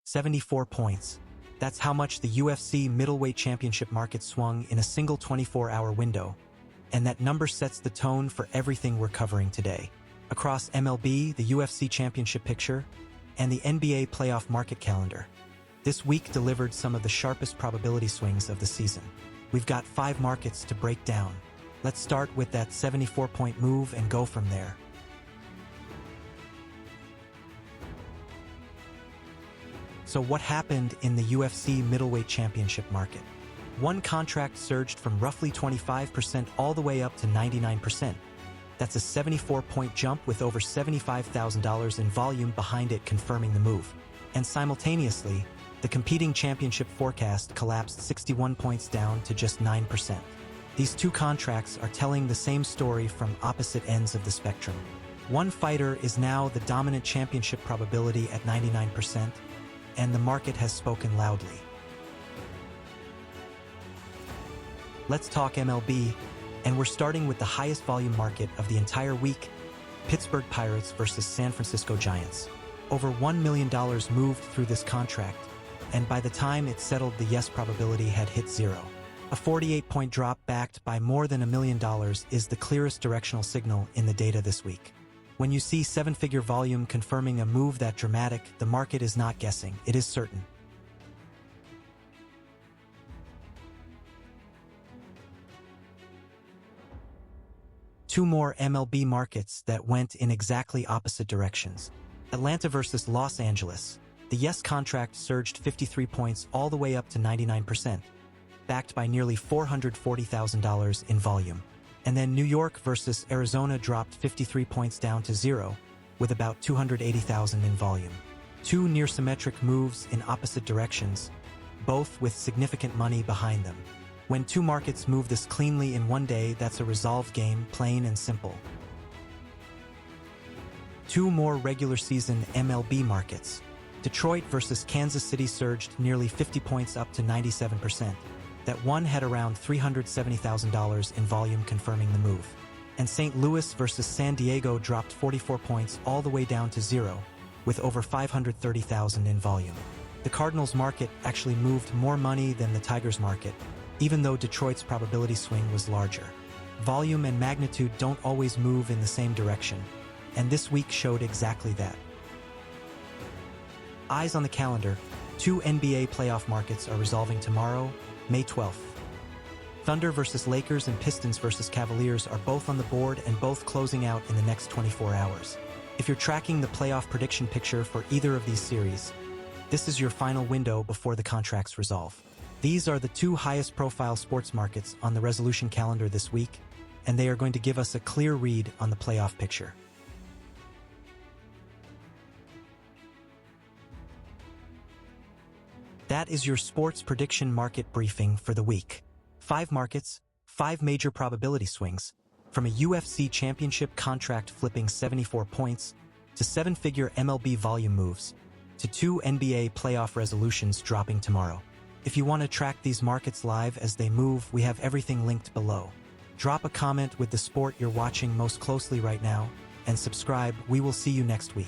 74 points. That's how much the UFC middleweight championship market swung in a single 24-hour window. And that number sets the tone for everything we're covering today. Across MLB, the UFC championship picture, and the NBA playoff market calendar. This week delivered some of the sharpest probability swings of the season. We've got 5 markets to break down. Let's start with that 74-point move and go from there. So what happened in the UFC middleweight championship market? One contract surged from roughly 25% all the way up to 99%. That's a 74-point jump with over $75,000 in volume behind it confirming the move. And simultaneously, the competing championship forecast collapsed 61 points down to just 9%. These two contracts are telling the same story from opposite ends of the spectrum. One fighter is now the dominant championship probability at 99%, and the market has spoken loudly. Let's talk MLB, and we're starting with the highest volume market of the entire week, Pittsburgh Pirates versus San Francisco Giants. Over $1 million moved through this contract, and by the time it settled, the yes probability had hit 0. A 48-point drop backed by more than $1 million is the clearest directional signal in the data this week. When you see 7-figure volume confirming a move that dramatic, the market is not guessing, it is certain. Two more MLB markets that went in exactly opposite directions. Atlanta versus Los Angeles. The yes contract surged 53 points all the way up to 99%, backed by nearly $440,000 in volume. And then New York versus Arizona dropped 53 points down to 0, with about $280,000 in volume. Two near-symmetric moves in opposite directions, both with significant money behind them. When two markets move this cleanly in one day, that's a resolved game, plain and simple. Two more regular season MLB markets. Detroit versus Kansas City surged nearly 50 points up to 97%. That one had around $370,000 in volume confirming the move. And St. Louis versus San Diego dropped 44 points all the way down to 0, with over $530,000 in volume. The Cardinals market actually moved more money than the Tigers market, even though Detroit's probability swing was larger. Volume and magnitude don't always move in the same direction, and this week showed exactly that. Eyes on the calendar, 2 NBA playoff markets are resolving tomorrow, May 12th. Thunder versus Lakers and Pistons versus Cavaliers are both on the board and both closing out in the next 24 hours. If you're tracking the playoff prediction picture for either of these series, this is your final window before the contracts resolve. These are the 2 highest profile sports markets on the resolution calendar this week, and they are going to give us a clear read on the playoff picture. That is your sports prediction market briefing for the week. 5 markets, 5 major probability swings, from a UFC championship contract flipping 74 points, to 7-figure MLB volume moves, to 2 NBA playoff resolutions dropping tomorrow. If you want to track these markets live as they move, we have everything linked below. Drop a comment with the sport you're watching most closely right now, and subscribe. We will see you next week.